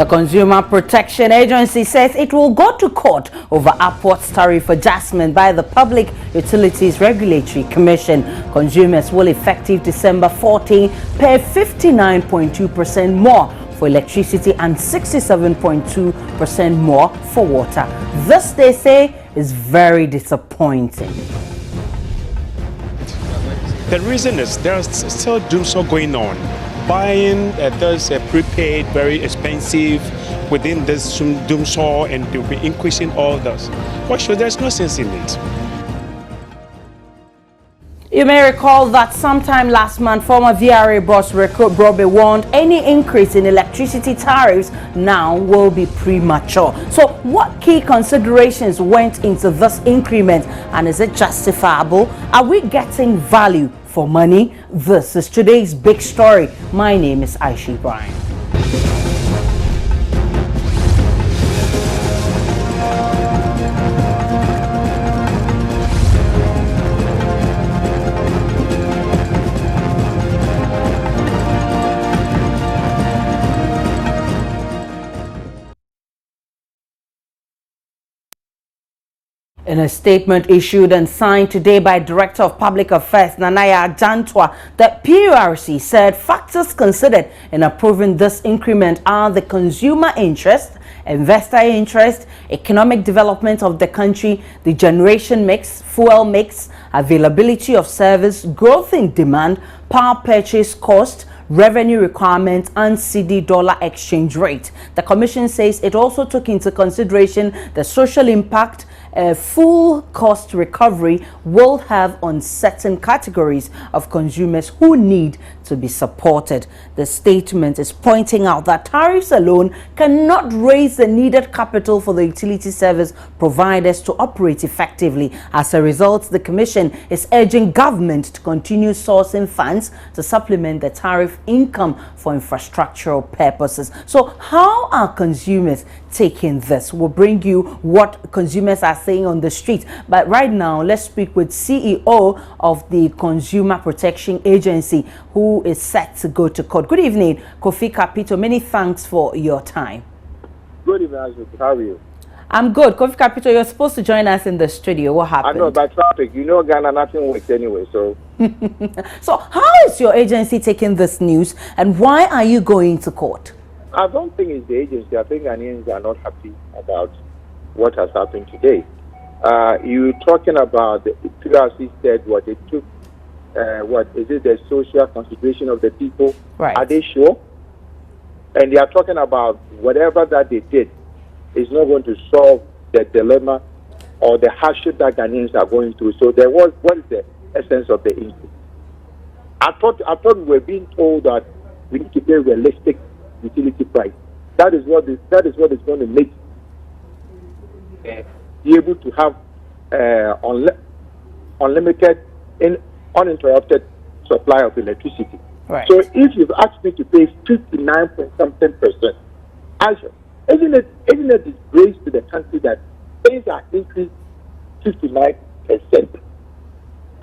The Consumer Protection Agency says it will go to court over upward tariff adjustment by the Public Utilities Regulatory Commission. Consumers will, effective December 14, pay 59.2% more for electricity and 67.2% more for water. This, they say, is very disappointing. The reason is there's still doom so going on. Buying those prepaid, very expensive within this doom saw, and they'll be increasing all those. For sure, there's no sense in it. You may recall that sometime last month, former VRA boss Brobe warned any increase in electricity tariffs now will be premature. So what key considerations went into this increment, and is it justifiable? Are we getting value for money? This is today's big story. My name is Aisha Ibrahim. In a statement issued and signed today by Director of Public Affairs Nanaya Jantwa, the PURC said factors considered in approving this increment are the consumer interest, investor interest, economic development of the country, the generation mix, fuel mix, availability of service, growth in demand, power purchase cost, revenue requirements, and cedi dollar exchange rate. The Commission says it also took into consideration the social impact full cost recovery will have on certain categories of consumers who need to be supported. The statement is pointing out that tariffs alone cannot raise the needed capital for the utility service providers to operate effectively. As a result, the Commission is urging government to continue sourcing funds to supplement the tariff income for infrastructural purposes. So how are consumers taking this? We'll bring you what consumers are saying on the street. But right now, let's speak with CEO of the Consumer Protection Agency, who is set to go to court. Good evening, Kofi Kapito. Many thanks for your time. Good evening. How are you? I'm good. Kofi Kapito, you're supposed to join us in the studio. What happened? I know, by traffic. You know, Ghana, nothing works anyway, so. So how is your agency taking this news, and why are you going to court? I don't think it's the agency. I think Ghanaians are not happy about what has happened today. You're talking about the PRC said what it took, what is it, the social consideration of the people? Right. Are they sure? And they are talking about whatever that they did is not going to solve the dilemma or the hardship that Ghanaians are going through. So there was, what is the essence of the increase? I thought we were being told that we need to pay realistic utility price. That is what is going to make be able to have unlimited uninterrupted supply of electricity. Right. So if you've asked me to pay 59.something%, isn't it a disgrace to the country that things are increased 59%?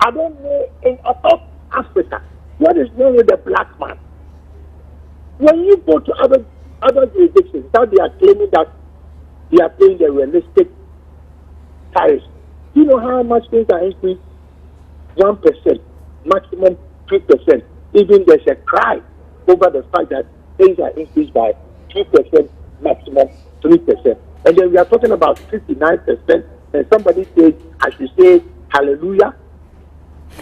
I don't know in South Africa what is wrong with the black man. When you go to other jurisdictions, now they are claiming that they are paying the realistic tariffs. Do you know how much things are increased? 1%, maximum 2%. Even there's a cry over the fact that things are increased by 2%, maximum 3%. And then we are talking about 59%, and somebody says, I should say, hallelujah.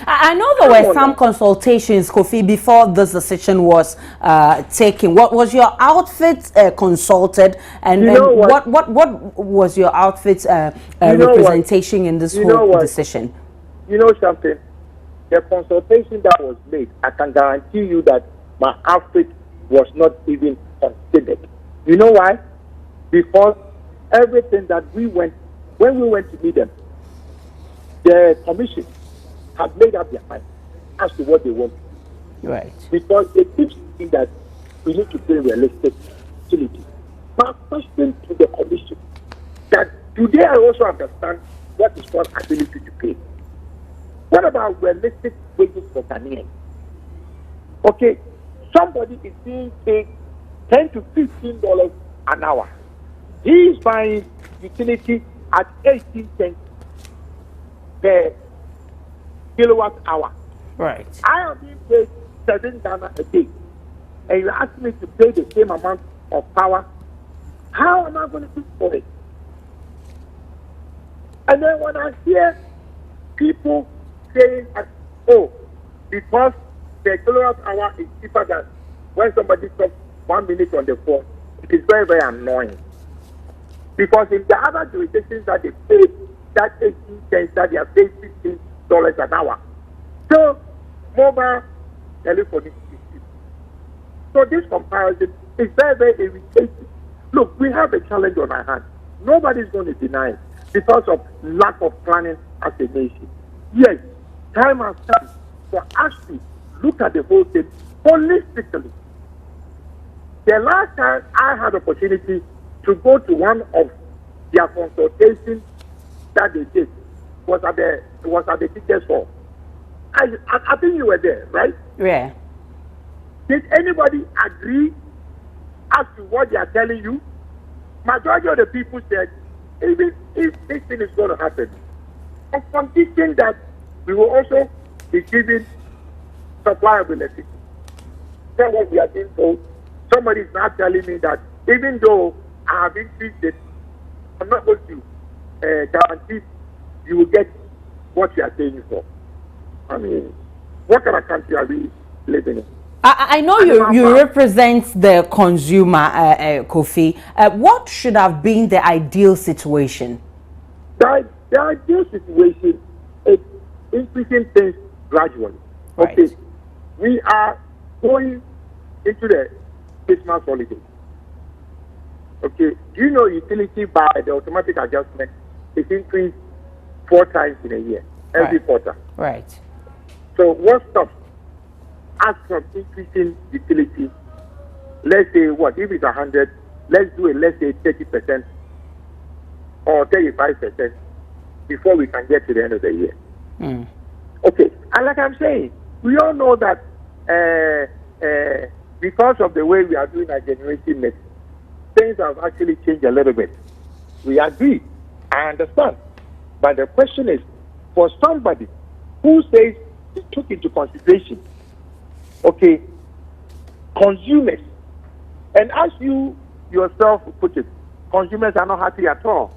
I know there were some consultations, Kofi, before this decision was taken. What was your outfit consulted, and, what was your outfit's representation in this whole decision? You know something? The consultation that was made, I can guarantee you that my outfit was not even considered. You know why? Because everything that when we went to meet them, the commission have made up their mind as to what they want. Right. Because they keep saying that we need to pay realistic utility. My question to the commission, that do they also understand what is called ability to pay? What about realistic wages for Ghanaians? Okay, somebody is being paid $10 to $15 an hour. He is buying utility at 18 cents per kilowatt hour. Right. I am being paid 7 Ghana a day, and you ask me to pay the same amount of power. How am I going to do for it? And then when I hear people saying, oh, because the kilowatt hour is cheaper than when somebody talks 1 minute on the phone, it is very, very annoying. Because in the other jurisdictions that they pay that 18 cents, that they are paying $15 an hour. So, mobile telephony is cheap. So this comparison is very, very irritating. Look, we have a challenge on our hands. Nobody's going to deny it because of lack of planning as a nation. Yes, time has come for us to look at the whole thing holistically. The last time I had opportunity to go to one of their consultations that they did was at the teachers' hall. I think you were there, right? Yeah. Did anybody agree as to what they are telling you? Majority of the people said, even if this thing is going to happen, on condition that we will also be giving supply of electricity. That's what we are being told. Somebody is now telling me that even though I have increased it, I'm not going to guarantee you will get what you are paying for. I mean, what kind of country are we living in? I know you represent the consumer, Kofi. What should have been the ideal situation? The ideal situation is increasing things gradually. Right. Okay, we are going into the Christmas holiday. Okay, do you know utility by the automatic adjustment is increased 4 times in a year, every quarter. Right. So what stops us from increasing utility? Let's say what, if it's 100, let's do it, let's say 30% or 35% before we can get to the end of the year. Okay, and like I'm saying, we all know that because of the way we are doing our generation mix, things have actually changed a little bit. We agree, I understand. But the question is, for somebody who says he took into consideration, okay, consumers, and as you yourself put it, consumers are not happy at all.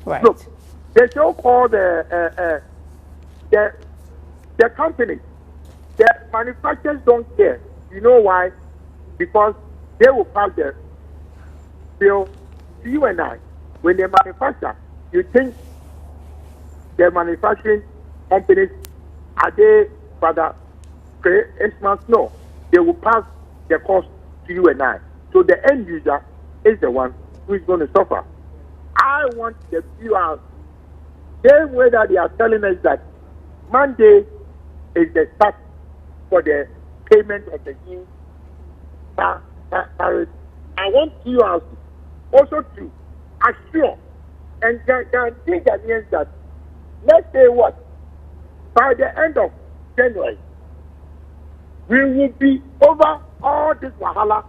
Right. Look, the so-called the companies, the manufacturers don't care. You know why? Because they will pass the bill to you and I. When they manufacture, you think the manufacturing companies are they father Christmas? No, they will pass the cost to you and I. So the end user is the one who is going to suffer. I want the viewers, same way that they are telling us that Monday is the start for the payment of the new tariff. I want viewers also to assure and guarantee Ghanaians that, let's say what, by the end of January, we will be over all this wahala,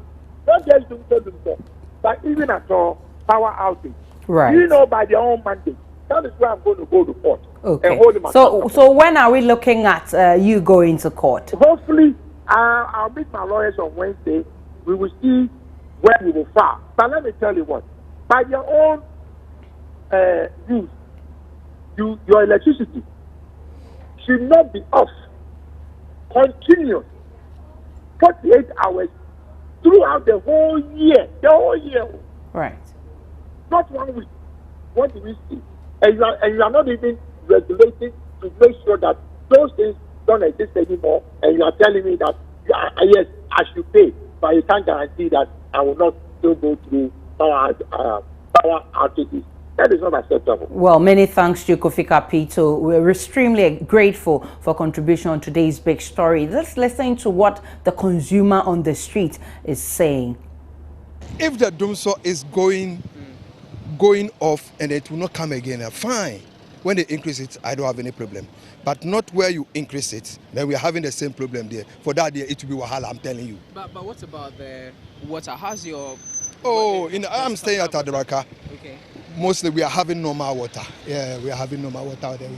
not just doing so, but even at all power outage. Right. You know, by their own mandate. That is where I'm going to go to court. Okay. And hold them So when are we looking at you going to court? Hopefully, I'll meet my lawyers on Wednesday. We will see where we will file. But let me tell you what, by their own rules, your electricity should not be off continuous 48 hours throughout the whole year. The whole year. Right. Not 1 week. What do we see? And you are not even regulating to make sure that those things don't exist anymore. And you are telling me that, yes, I should pay, but you can't guarantee that I will not still go through power outages. That is not acceptable. Well, many thanks to Kofi Kapito. We're extremely grateful for contribution on today's big story. Let's listen to what the consumer on the street is saying. If the Dumso is going off and it will not come again, fine. When they increase it, I don't have any problem. But not where you increase it, then we are having the same problem there. For that, it will be wahala, I'm telling you. But what about the water? How's your Oh, I'm staying at Adraka. Okay. Mostly we are having normal water. Yeah, we are having normal water there.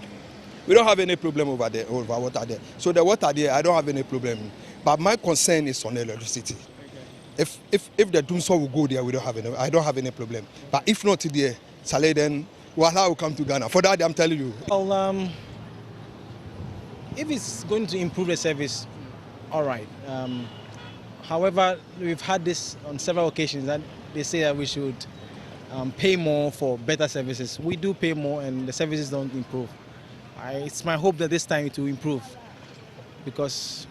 We don't have any problem over there, over water there. So the water there, I don't have any problem. But my concern is on electricity. Okay. If the Dumso will go there, I don't have any problem. But if not there, Saleh, then Wahala will come to Ghana. For that, I'm telling you. Well, if it's going to improve the service, all right. However, we've had this on several occasions that they say that we should pay more for better services. We do pay more and the services don't improve. It's my hope that this time it will improve because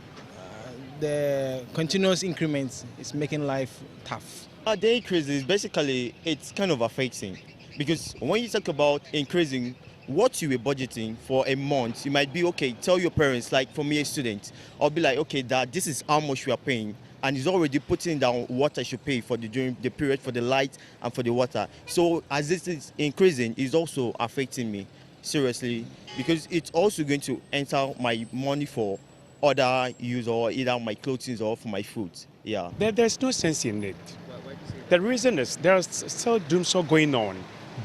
the continuous increments is making life tough. The increase is basically, it's kind of affecting because when you talk about increasing what you were budgeting for a month, you might be, okay, tell your parents, like for me, a student, I'll be like, okay, Dad, this is how much we are paying. And he's already putting down what I should pay for during the period for the light and for the water. So as this is increasing, it's also affecting me seriously because it's also going to enter my money for other use or either my clothing or for my food. Yeah. There's no sense in it. The reason is there's still doom so going on.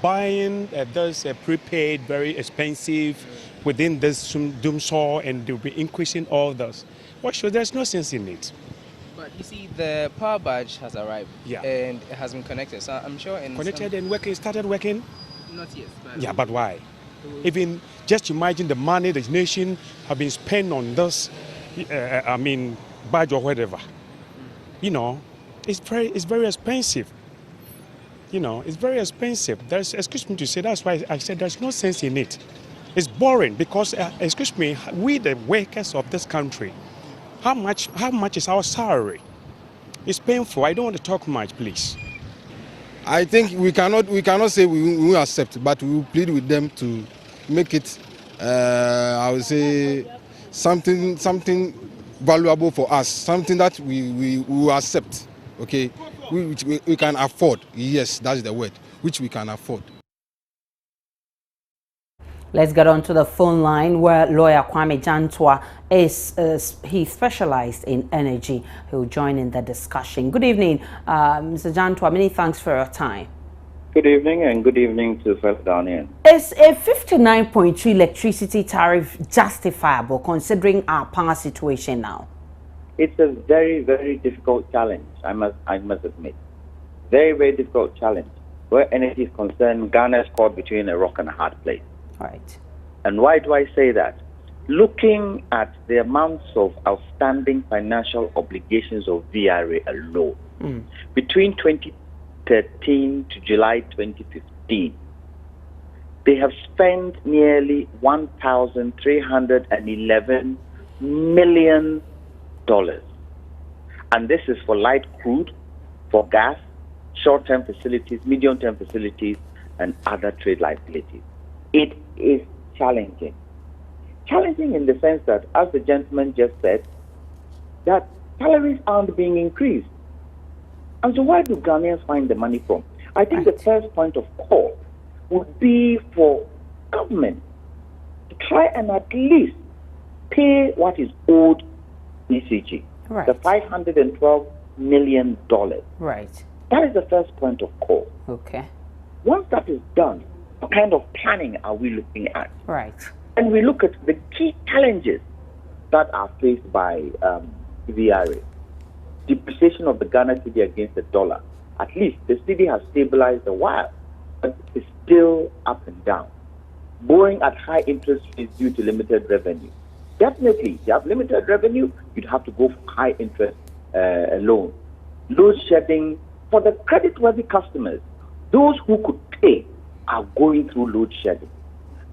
Buying those prepaid, very expensive within this doom saw, and they'll be increasing all those. Well, sure, there's no sense in it. But you see, the power badge has arrived, Yeah. and it has been connected. So I'm sure Connected and working, started working? Not yet. But Yeah, but why? Even just imagine the money the nation have been spent on this, badge or whatever. You know, it's very expensive. You know, it's very expensive. Excuse me to say, that's why I said there's no sense in it. It's boring because, excuse me, we the workers of this country, how much is our salary? It's painful. I don't want to talk much, please. I think we cannot say we will accept, but we will plead with them to make it, I would say, something valuable for us, something that we will accept, okay, which we can afford. Yes, that's the word, which we can afford. Let's get on to the phone line where lawyer Kwame Jantwa is. He specialized in energy. He will join in the discussion. Good evening, Mr. Jantwa. Many thanks for your time. Good evening, and good evening to fellow Ghanaians. Is a 59.2 electricity tariff justifiable considering our power situation now? It's a very, very difficult challenge, I must admit. Very, very difficult challenge. Where energy is concerned, Ghana is caught between a rock and a hard place. Right. And why do I say that? Looking at the amounts of outstanding financial obligations of VRA alone, between 2013 to July 2015, they have spent nearly $1,311 million. And this is for light crude, for gas, short-term facilities, medium-term facilities, and other trade liabilities. It is challenging. Challenging in the sense that, as the gentleman just said, that salaries aren't being increased. And so where do Ghanaians find the money from? I think the first point of call would be for government to try and at least pay what is owed BCG, the $512 million. Right. That is the first point of call. Okay. Once that is done, what kind of planning are we looking at? Right. And we look at the key challenges that are faced by VRA. Depreciation of the Ghana cedi against the dollar. At least the cedi has stabilized a while, but it's still up and down. Borrowing at high interest rates due to limited revenue. Definitely, if you have limited revenue, you'd have to go for high interest loan. Load shedding for the credit-worthy customers. Those who could pay are going through load shedding.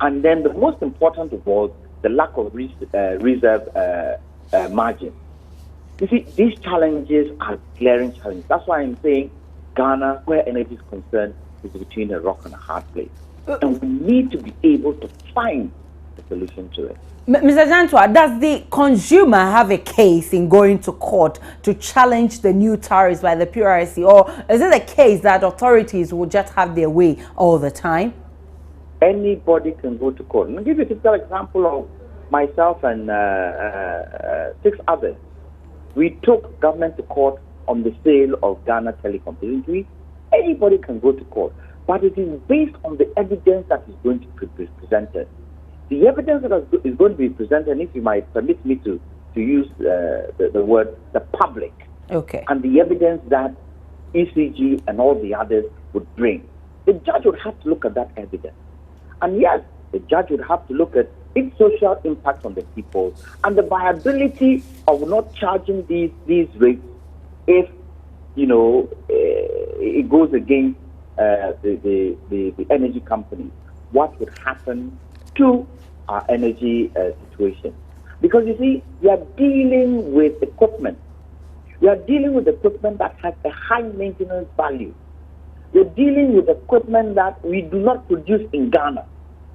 And then the most important of all, the lack of reserve margin. You see, these challenges are glaring challenges. That's why I'm saying Ghana, where energy is concerned, is between a rock and a hard place. And we need to be able to find a solution to it. Mr. Jantwa, does the consumer have a case in going to court to challenge the new tariffs by the PRC, or is it a case that authorities will just have their way all the time? Anybody can go to court. I'll give you a typical example of myself and 6 others. We took government to court on the sale of Ghana Telecom. Didn't we? Anybody can go to court, but it is based on the evidence that is going to be presented. The evidence that is going to be presented, and if you might permit me to use the word, the public, Okay. and the evidence that ECG and all the others would bring. The judge would have to look at that evidence. And yes, the judge would have to look at its social impact on the people and the viability of not charging these rates if, it goes against the energy companies. What would happen to our energy situation? Because you see, we are dealing with equipment. We are dealing with equipment that has a high maintenance value. We're dealing with equipment that we do not produce in Ghana.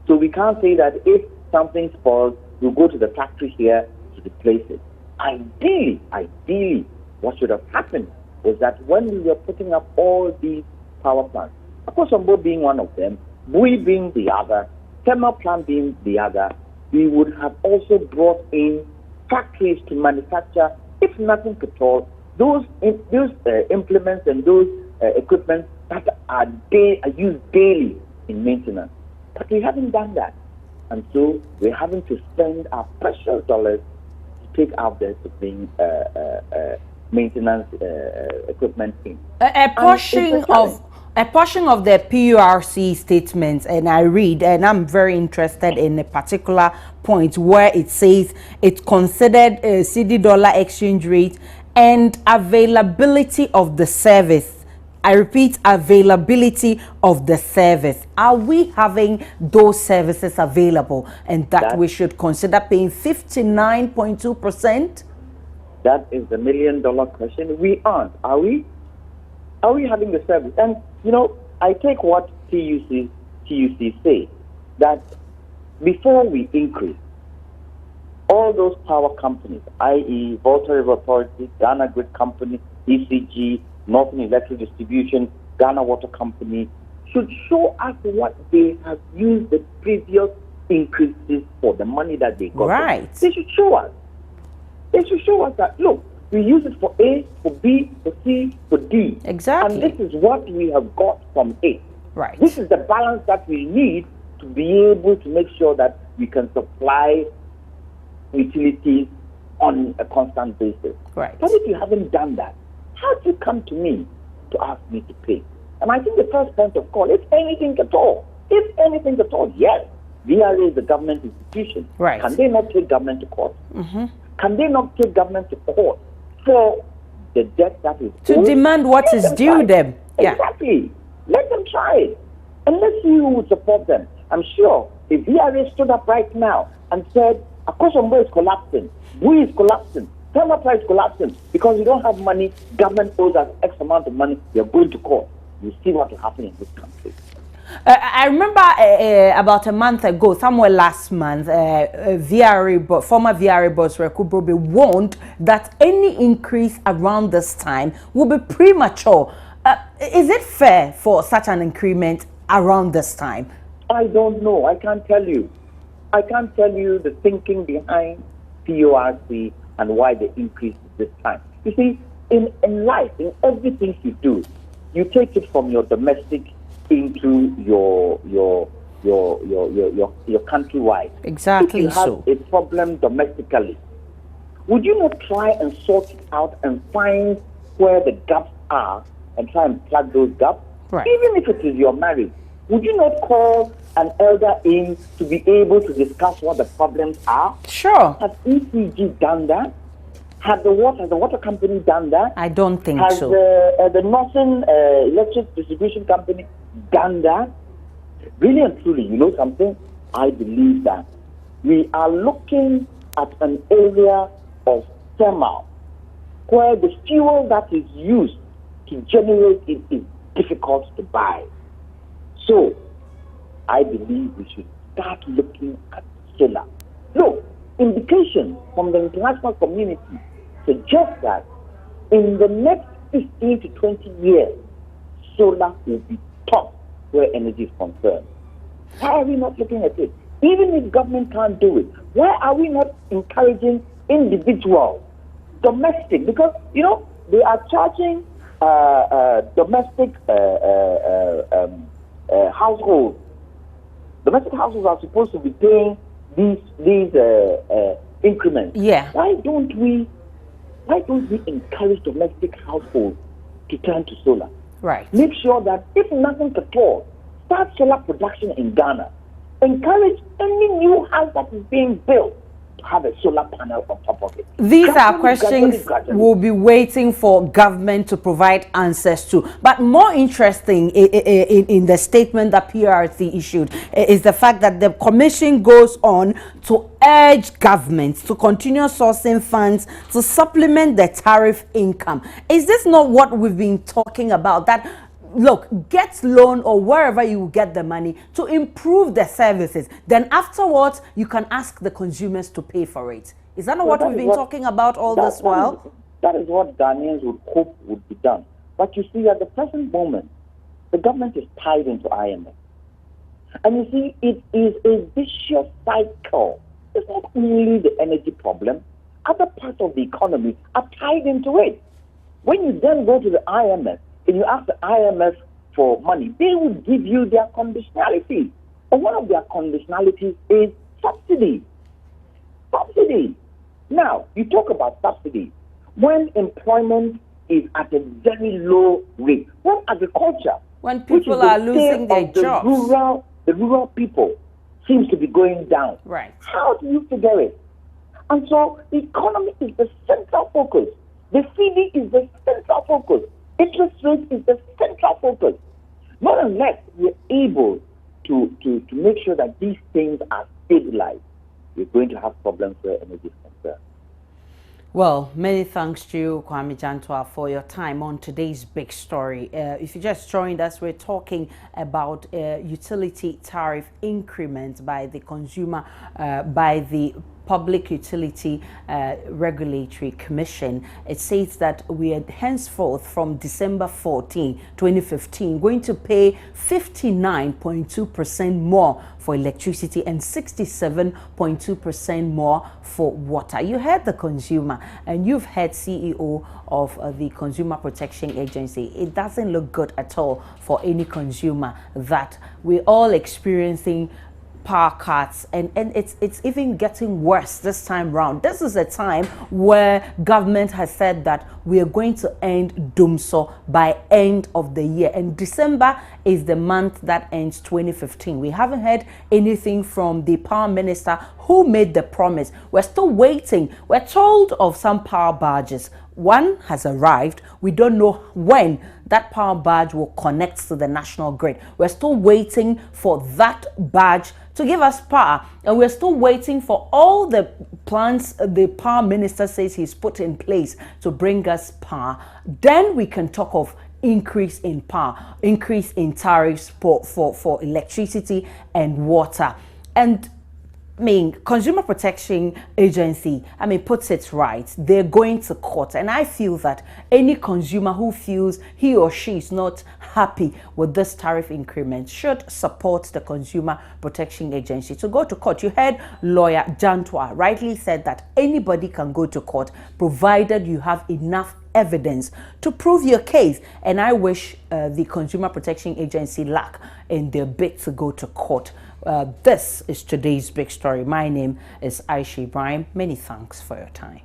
So we can't say that if something spoils, we'll go to the factory here to replace it. Ideally, what should have happened was that when we were putting up all these power plants, Akosombo being one of them, Bui being the other, thermal plant being the other, we would have also brought in factories to manufacture, if nothing at all, those implements and those equipment that are used daily in maintenance. But we haven't done that. And so we're having to spend our precious dollars to take out there to bring maintenance equipment in. A portion of the PURC statements, and I read, and I'm very interested in a particular point where it says it considered CD dollar exchange rate and availability of the service. I repeat, availability of the service. Are we having those services available, and that we should consider paying 59.2%? That is the $1 million question. We aren't. Are we? Are we having the service? And, I take what TUC say, that before we increase, all those power companies, i.e. Volta River Authority, Ghana Grid Company, ECG, Northern Electric Distribution, Ghana Water Company, should show us what they have used the previous increases for, the money that they got. Right. They should show us. They should show us that, look, we use it for A, for B, for C, for D. Exactly. And this is what we have got from A. Right. This is the balance that we need to be able to make sure that we can supply utilities on a constant basis. Right. But if you haven't done that, how do you come to me to ask me to pay? And I think the first point of call, if anything at all, yes, VRA is a government institution. Right. Can they not take government to court? Mm-hmm. Can they not take government to court for the debt that is to owed? demand what is due them? Yeah. Exactly. Let them try it. And let's see who would support them. I'm sure if VRA stood up right now and said, Akosombo is collapsing, Bui is collapsing, thermal price is collapsing, because we don't have money, government owes us X amount of money, we are going to court. You see what will happen in this country. I remember about a month ago, somewhere last month, former VRA boss Rekubrobe warned that any increase around this time will be premature. Is it fair for such an increment around this time? I don't know. I can't tell you. I can't tell you the thinking behind PORC and why they increased this time. You see, in life, in everything you do, you take it from your domestic into your countrywide. Exactly. If you have a problem domestically, would you not try and sort it out and find where the gaps are and try and plug those gaps? Right. Even if it is your marriage, would you not call an elder in to be able to discuss what the problems are? Sure. Has ECG done that? Has the water company done that? I don't think so. Has the Northern Electric Distribution Company done that? Really and truly, you know something? I believe that we are looking at an area of thermal where the fuel that is used to generate it is difficult to buy. So, I believe we should start looking at solar. Look, indications from the international community suggest that in the next 15 to 20 years, solar will be top where energy is concerned. Why are we not looking at it? Even if government can't do it, why are we not encouraging individuals, domestic? Because, they are charging domestic households. Domestic households are supposed to be paying these increments. Yeah. Why don't we encourage domestic households to turn to solar? Right. Make sure that if nothing at all, start solar production in Ghana. Encourage any new house that is being built to have a solar panel on top of it. These are questions we'll be waiting for government to provide answers to. But more interesting in the statement that PRC issued is the fact that the commission goes on to urge governments to continue sourcing funds to supplement the tariff income. Is this not what we've been talking about? That look, get loan or wherever you get the money to improve the services. Then afterwards, you can ask the consumers to pay for it. Is that not what we've been talking about all this while? That is what Ghanaians would hope would be done. But you see, at the present moment, the government is tied into IMF. And you see, it is a vicious cycle. It's not only the energy problem. Other parts of the economy are tied into it. When you then go to the IMF, and you ask the IMF for money, they will give you their conditionalities. And one of their conditionalities is subsidy. Subsidy. Now, you talk about subsidy. When employment is at a very low rate, when agriculture, when people are losing their jobs, the rural people seems to be going down. Right. How do you figure it? And so the economy is the central focus. The CD is the central focus. Interest rate is the central focus. Not unless we're able to make sure that these things are stabilized, we're going to have problems where energy is concerned. Well, many thanks to you, Kwame Jantwa, for your time on today's big story. If you just joined us, we're talking about utility tariff increment by the consumer, by the Public Utility Regulatory Commission. It says that we are henceforth from December 14, 2015, going to pay 59.2% more for electricity and 67.2% more for water. You heard the consumer and you've heard CEO of the Consumer Protection Agency. It doesn't look good at all for any consumer that we're all experiencing power cuts, and it's even getting worse this time round. This is a time where government has said that we are going to end DUMSO by end of the year, and December is the month that ends 2015. We haven't heard anything from the power minister who made the promise. We're still waiting. We're told of some power barges. One has arrived. We don't know when that power barge will connect to the national grid. We're still waiting for that barge to give us power, and we're still waiting for all the plans the power minister says he's put in place to bring us power. Then we can talk of increase in power, increase in tariffs for electricity and water. And Consumer Protection Agency, puts it right. They're going to court. And I feel that any consumer who feels he or she is not happy with this tariff increment should support the Consumer Protection Agency to go to court. You heard lawyer Jantwa rightly said that anybody can go to court provided you have enough evidence to prove your case. And I wish the Consumer Protection Agency luck in their bid to go to court. This is today's big story. My name is Aisha Ibrahim. Many thanks for your time.